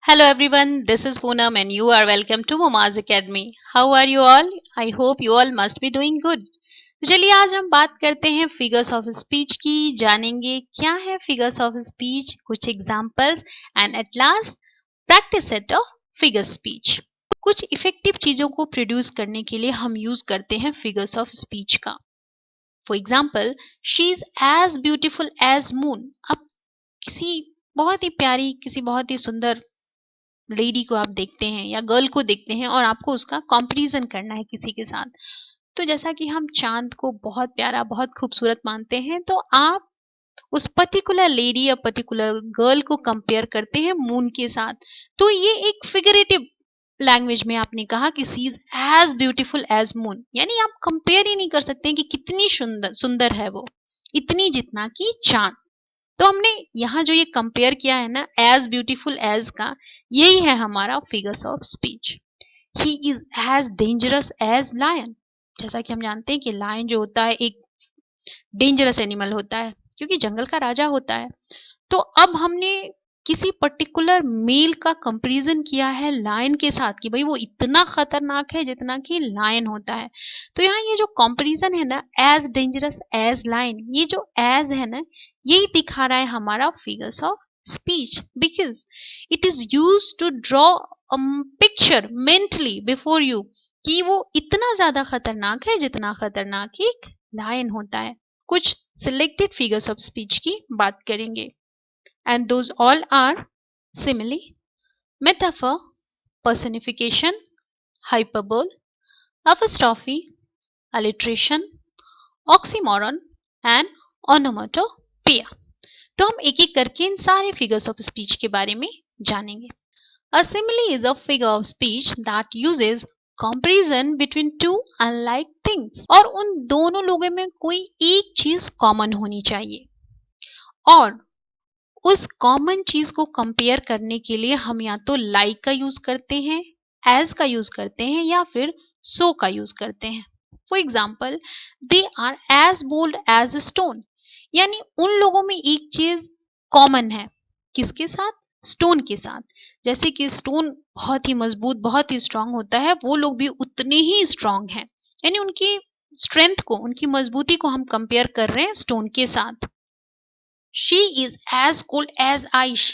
Hello everyone, this is Poonam and you are welcome to Momaz Academy. How are you all? I hope you all must be doing good. तो चलिए आज हम बात करते हैं figures of speech की, जानेंगे क्या है फिगर्स ऑफ स्पीच, कुछ examples and at last practice set of figure speech. कुछ इफेक्टिव चीजों को प्रोड्यूस करने के लिए हम यूज करते हैं फिगर्स ऑफ स्पीच का। For example, she is as beautiful as moon. अब किसी बहुत ही प्यारी, किसी बहुत ही सुंदर लेडी को आप देखते हैं या गर्ल को देखते हैं और आपको उसका कंपैरिजन करना है किसी के साथ। तो जैसा कि हम चांद को बहुत प्यारा, बहुत खूबसूरत मानते हैं, तो आप उस पर्टिकुलर लेडी या पर्टिकुलर गर्ल को कंपेयर करते हैं मून के साथ। तो ये एक फिगरेटिव लैंग्वेज में आपने कहा कि sea is as beautiful as moon, यानी आप कंपेयर ही नहीं कर सकते हैं कि कितनी सुंदर सुंदर है वो, इतनी जितना कि चांद। तो हमने यहाँ जो ये कंपेयर किया है ना, एज ब्यूटीफुल एज का, यही है हमारा figures of speech. He is as dangerous as lion. जैसा कि हम जानते हैं कि लायन जो होता है एक डेंजरस एनिमल होता है क्योंकि जंगल का राजा होता है। तो अब हमने किसी पर्टिकुलर मेल का कंपैरिजन किया है लायन के साथ कि भाई वो इतना खतरनाक है जितना कि लायन होता है। तो यहाँ ये जो कंपैरिजन है ना, एज डेंजरस एज लायन, ये जो एज है ना, यही दिखा रहा है हमारा figures of speech, because it is use to draw picture mentally before you कि वो इतना ज्यादा खतरनाक है जितना खतरनाक एक लायन होता है। कुछ सिलेक्टेड फिगर्स ऑफ स्पीच की बात करेंगे, and those all are simile, metaphor, personification, hyperbole, apostrophe, alliteration, oxymoron and onomatopoeia। तो हम एक एक करके इन सारे फिगर्स ऑफ स्पीच के बारे में जानेंगे। A simile is a figure of speech that uses comparison between two unlike things। और उन दोनों लोगों में कोई एक चीज कॉमन होनी चाहिए और उस कॉमन चीज को कंपेयर करने के लिए हम या तो लाइक का यूज करते हैं, एज का यूज करते हैं या फिर सो का यूज करते हैं। For example, they are as bold as stone, यानी उन लोगों में एक चीज कॉमन है, किसके साथ? स्टोन के साथ। जैसे कि स्टोन बहुत ही मजबूत, बहुत ही स्ट्रांग होता है, वो लोग भी उतने ही स्ट्रांग हैं, यानी उनकी स्ट्रेंथ को, उनकी मजबूती को हम कंपेयर कर रहे हैं स्टोन के साथ। She is as cold as ice.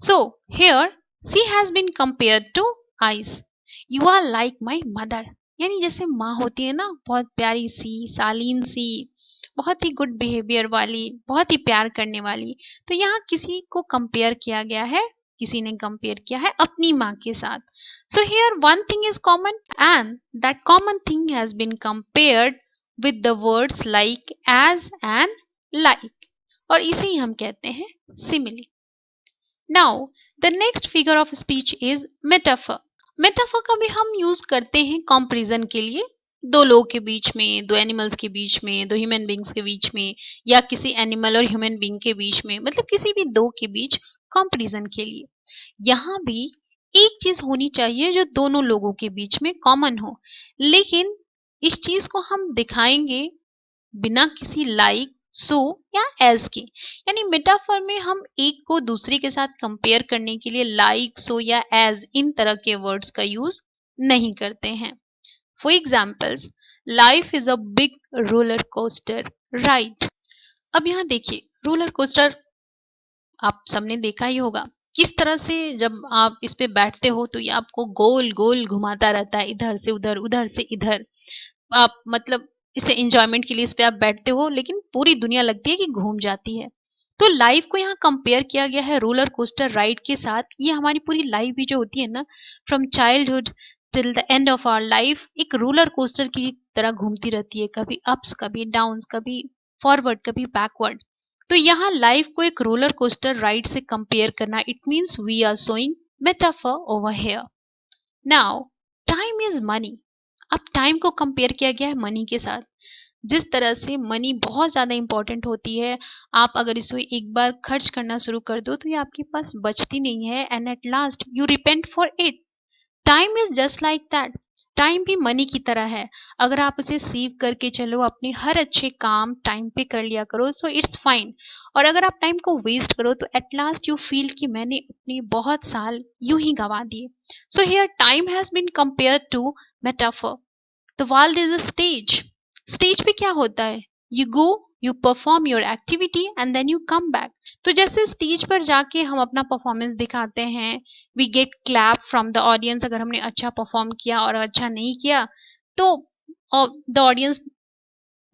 So here she has been compared to ice. You are like my mother. यानी जैसे माँ होती है ना, बहुत प्यारी सी, शालीन सी, बहुत ही गुड बिहेवियर वाली, बहुत ही प्यार करने वाली। तो यहाँ किसी को कंपेयर किया गया है, किसी ने कंपेयर किया है अपनी माँ के साथ। So here one thing is common and that common thing has been compared with the words like, as and like। और इसे ही हम कहते हैं simile. Now the next figure of speech is metaphor. Metaphor का भी हम यूज करते हैं कंपैरिजन के लिए, दो लोगों के बीच में, दो एनिमल्स के बीच में, दो ह्यूमन बींग्स के बीच में, या किसी एनिमल और ह्यूमन बींग के बीच में, मतलब किसी भी दो के बीच कंपैरिजन के लिए। यहाँ भी एक चीज होनी चाहिए जो दोनों लोगों के बीच में कॉमन हो, लेकिन इस चीज को हम दिखाएंगे बिना किसी लाइक, सो या एज के। यानी मेटाफर में हम एक को दूसरे के साथ कंपेयर करने के लिए लाइक, सो या एज इन तरह के वर्ड्स का यूज नहीं करते हैं। For examples, life is a big roller coaster right. अब यहाँ देखिए, रोलर कोस्टर आप सबने देखा ही होगा, किस तरह से जब आप इस पे बैठते हो तो ये आपको गोल गोल घुमाता रहता है, इधर से उधर, उधर से इधर। आप मतलब इसे एंजॉयमेंट के लिए इस पे आप बैठते हो, लेकिन पूरी दुनिया लगती है कि घूम जाती है। तो लाइफ को यहाँ कंपेयर किया गया है रोलर कोस्टर राइड के साथ। ये हमारी पूरी लाइफ भी जो होती है ना, from childhood till the end of our life, एक रोलर कोस्टर की तरह घूमती रहती है, कभी अप्स, कभी डाउन्स, कभी फॉरवर्ड, कभी बैकवर्ड। तो यहाँ लाइफ को एक रोलर कोस्टर राइड से कंपेयर करना, it means we are showing metaphor over here. Now time is money. अब टाइम को कंपेयर किया गया है मनी के साथ। जिस तरह से मनी बहुत ज़्यादा इंपॉर्टेंट होती है, आप अगर इसको एक बार खर्च करना शुरू कर दो तो ये आपके पास बचती नहीं है, and at last you repent for it. Time is just like that. Time भी मनी की तरह है। अगर आप उसे सेव करके चलो, अपने हर अच्छे काम टाइम पे कर लिया करो, सो इट्स फाइन। और अगर आप टाइम को वेस्ट करो तो एट लास्ट यू फील कि मैंने अपने बहुत साल यूं ही गंवा दिए। So here time has been compared to metaphor. The world is a stage. Stage पे क्या होता है? You go, you perform your activity and then you come back. तो जैसे स्टेज पर जाके हम अपना परफॉर्मेंस दिखाते हैं, we get clap from the audience अगर हमने अच्छा परफॉर्म किया, और अच्छा नहीं किया तो द ऑडियंस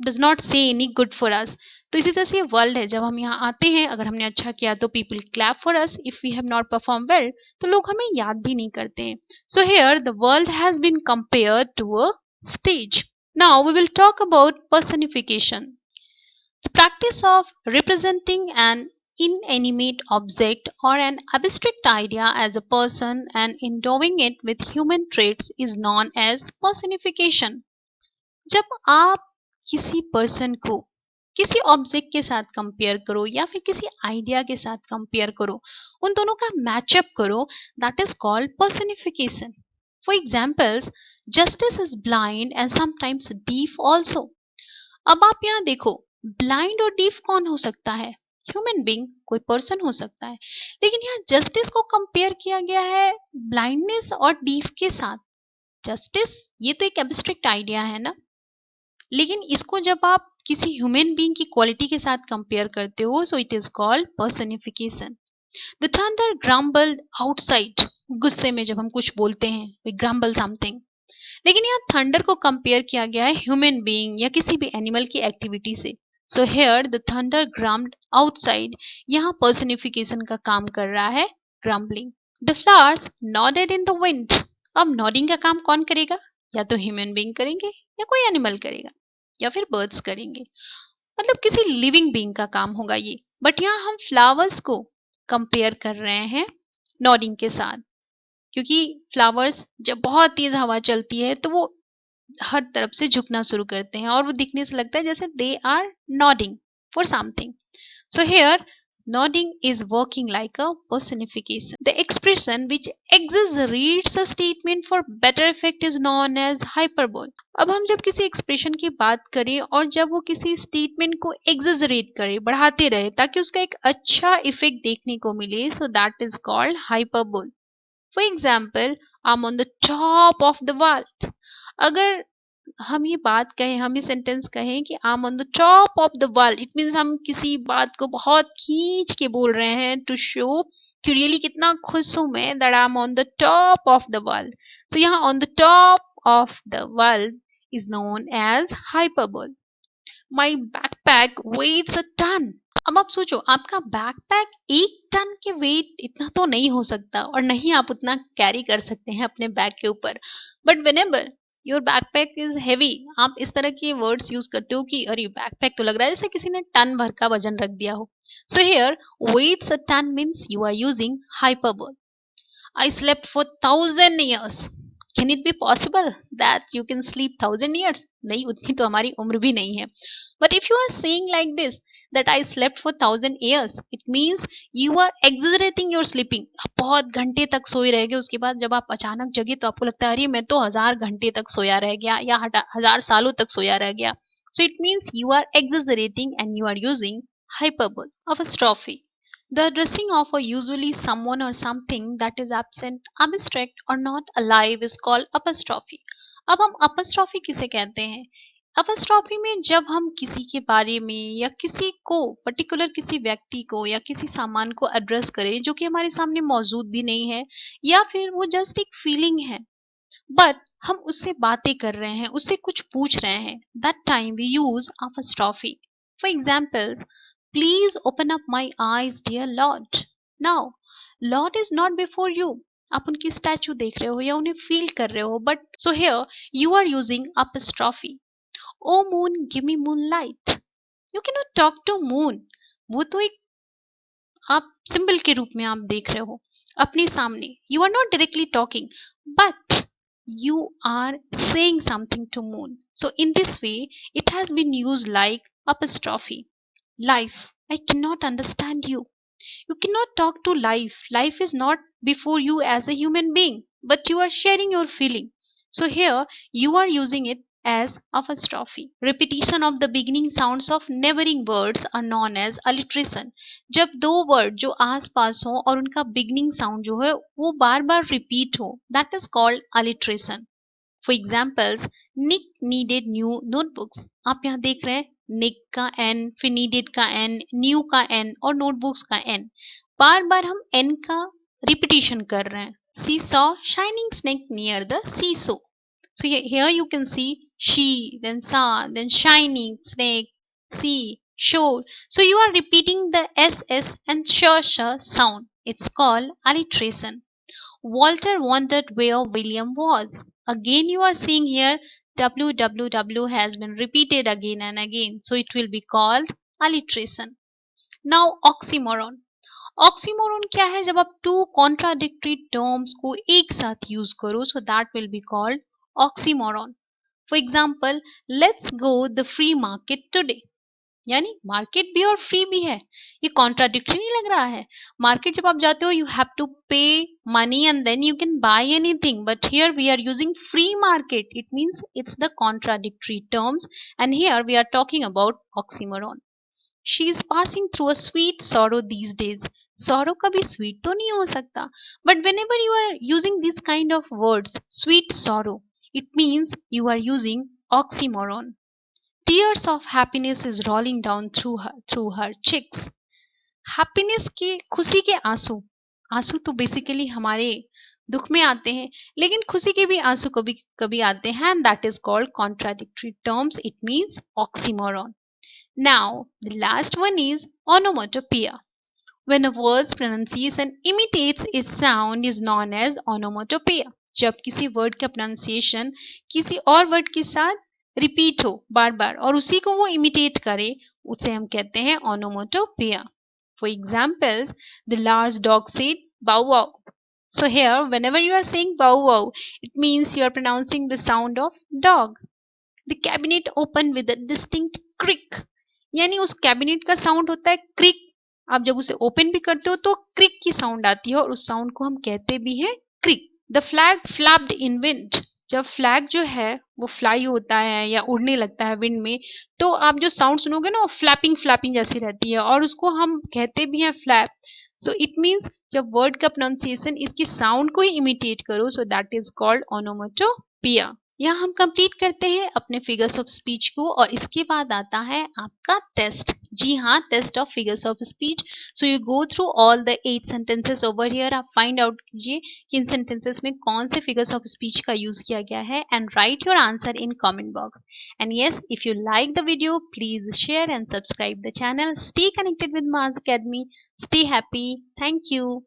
डज नॉट से एनी गुड फॉर अस। तो इसी तरह से ये वर्ल्ड है, जब हम यहाँ आते हैं अगर हमने अच्छा किया तो people clap for us, if we have not perform well तो लोग हमें याद भी नहीं करते हैं। So here the world has been compared to a stage. Now we will talk about personification. The practice of representing an inanimate object or an abstract idea as a person and endowing it with human traits is known as personification. जब आप किसी person को किसी object के साथ compare करो या फिर किसी आइडिया के साथ कंपेयर करो, उन दोनों का मैचअप करो, that is called personification. For examples, justice is blind and sometimes deaf also. अब आप यहाँ देखो, ब्लाइंड और डीफ कौन हो सकता है? ह्यूमन बींग, कोई पर्सन हो सकता है। लेकिन यहाँ जस्टिस को कंपेयर किया गया है ब्लाइंडनेस और डीफ के साथ। जस्टिस ये तो एक एब्स्ट्रैक्ट आइडिया है ना, लेकिन इसको जब आप किसी ह्यूमन बीइंग की क्वालिटी के साथ कंपेयर करते हो, so it is called personification. The thunder grumbled outside. गुस्से में जब हम कुछ बोलते हैं, वी ग्रम्बल समथिंग। लेकिन यहाँ थंडर को कंपेयर किया गया है ह्यूमन बीइंग या किसी भी एनिमल की एक्टिविटी से। So here the thunder grumbled outside, यहाँ पर्सनिफिकेशन का काम कर रहा है grumbling. The flowers nodded in the wind. अब नॉडिंग का काम कौन करेगा? या तो ह्यूमन बीइंग करेंगे या कोई एनिमल करेगा या फिर बर्ड्स करेंगे, मतलब किसी लिविंग बीइंग का काम होगा ये। बट यहाँ हम फ्लावर्स को कंपेयर कर रहे हैं नॉडिंग के साथ, क्योंकि फ्लावर्स जब बहुत तेज हवा चलती है तो वो हर तरफ से झुकना शुरू करते हैं और वो दिखने से लगता है जैसे they are nodding for something. So here nodding is working like a personification. The expression which exaggerates a statement for better effect is known as hyperbole. अब हम जब किसी एक्सप्रेशन की बात करें और जब वो किसी स्टेटमेंट को एग्जेजरेट करे, बढ़ाते रहे ताकि उसका एक अच्छा इफेक्ट देखने को मिले, so that is called hyperbole. For example, I'm on the top of the world. अगर हम ये बात कहें, हम ये सेंटेंस कहें कि आई am on the top of the world, it means हम किसी बात को बहुत खींच के बोल रहे हैं टू शो कि रियली कितना खुश हूं मैं, that I am on the top of the world. So यहाँ on the top of the world is known as hyperbole. My backpack weighs a ton. अब आप सोचो, आपका बैकपैक 1 टन के वेट इतना तो नहीं हो सकता और नहीं आप उतना कैरी कर सकते हैं अपने बैग के ऊपर। But whenever your backpack is heavy, आप इस तरह के वर्ड्स यूज करते हो कि अरे बैकपैक तो लग रहा है जैसे किसी ने टन भर का वजन रख दिया हो। So here weights a ton means you are using hyperbole. I slept for 1,000 years. Can it be possible that you can sleep 1,000 years? नहीं, उतनी तो हमारी उम्र भी नहीं है। But if you are saying like this, that I slept for 1,000 years, it means you are exaggerating your sleeping. आप बहुत घंटे तक सोए रह गए, उसके बाद जब आप अचानक जगे तो आपको लगता है अरे मैं तो 1,000 घंटे तक सोया रह गया या 1,000 सालों तक सोया रह गया। So it means you are exaggerating and you are using hyperbole. Apostrophe. The addressing of a usually someone or something that is absent, abstract or not alive is called apostrophe. अब हम apostrophe किसे कहते हैं? apostrophe में जब हम किसी के बारे में या किसी को पर्टिकुलर किसी व्यक्ति को या किसी सामान को एड्रेस करें जो कि हमारे सामने मौजूद भी नहीं है या फिर वो जस्ट एक फीलिंग है, बट हम उससे बातें कर रहे हैं, उससे कुछ पूछ रहे हैं, that time we use apostrophe. For examples, please open up my eyes, dear Lord. Now, Lord is not before you. आप उनकी स्टैचू देख रहे हो या उन्हें फील कर रहे हो, but so here you are using apostrophe. Oh moon, give me moonlight. You cannot talk to moon. वो तो एक आप सिंबल के रूप में आप देख रहे हो अपने सामने. You are not directly talking, but you are saying something to moon. So in this way, it has been used like apostrophe. Life, I cannot understand you. You cannot talk to life. Life is not before you as a human being, but you are sharing your feeling. So here you are using it as apostrophe. Repetition of the beginning sounds of neighboring words are known as alliteration. जब दो word जो आस पास हो और उनका beginning sound जो है वो बार बार repeat हो, that is called alliteration. For examples, Nick needed new notebooks. आप यहाँ देख रहे हैं Nick का N, फिर needed का N, new का N और notebooks का N. बार बार हम N का रिपीटिशन कर रहे हैं. She saw shining snake near the seesaw. So here you can see she, then saw, then shining, snake, see, show. So you are repeating the SS and sh sound. It's called alliteration. Walter wondered where William was. Again you are seeing here www has been repeated again and again. So it will be called alliteration. Now oxymoron. Oxymoron क्या है? जब आप to contradictory terms को एक साथ use करो, so that will be called oxymoron. For example, let's go the free market today. यानी market भी और फ्री भी है. ये कॉन्ट्राडिक्टरी नहीं लग रहा है? मार्केट जब आप जाते हो, you have to pay money and then you can buy anything, but here we are using free market. It means it's the contradictory terms and here we are talking about oxymoron. She is passing through a sweet sorrow these days. Sorrow कभी sweet तो नहीं हो सकता. But whenever you are using this kind of words, sweet sorrow, it means you are using oxymoron. Tears of happiness is rolling down through her cheeks. Happiness के खुशी के आंसू. आंसू तो बेसिकली हमारे दुख में आते हैं, लेकिन खुशी के भी आंसू कभी कभी आते हैं, and that is called contradictory terms. It means oxymoron. Now, the last one is onomatopoeia. When a word's pronunciation imitates its sound is known as onomatopoeia. जब किसी वर्ड का pronunciation किसी और वर्ड के साथ रिपीट हो बार बार और उसी को वो इमिटेट करे, उसे हम कहते हैं onomatopoeia. For example, the large dog said bow wow. So here, whenever you are saying bow wow, it means you are pronouncing the sound of dog. The cabinet opened with a distinct creak. यानी उस cabinet का sound होता है क्रिक. आप जब उसे open भी करते हो तो क्रिक की साउंड आती है और उस साउंड को हम कहते भी हैं creak. The flag flapped in wind. जब फ्लैग जो है वो फ्लाई होता है या उड़ने लगता है विंड में, तो आप जो साउंड सुनोगे ना वो फ्लैपिंग फ्लैपिंग जैसी रहती है और उसको हम कहते भी हैं फ्लैप. सो इट मीन्स जब वर्ड का प्रोनाउंसिएशन इसकी साउंड को ही इमिटेट करो, so that is called onomatopoeia. यहाँ हम कंप्लीट करते हैं अपने फिगर्स ऑफ स्पीच को और इसके बाद आता है आपका टेस्ट. जी हाँ, test of figures of speech. So you go through all the 8 sentences over here. आप फाइंड आउट कीजिए कि इन सेंटेंसेस में कौन से फिगर्स ऑफ स्पीच का यूज किया गया है and write your answer in comment box. And yes, if you like the video please share and subscribe the channel. Stay connected with Maaz academy. Stay happy. Thank you.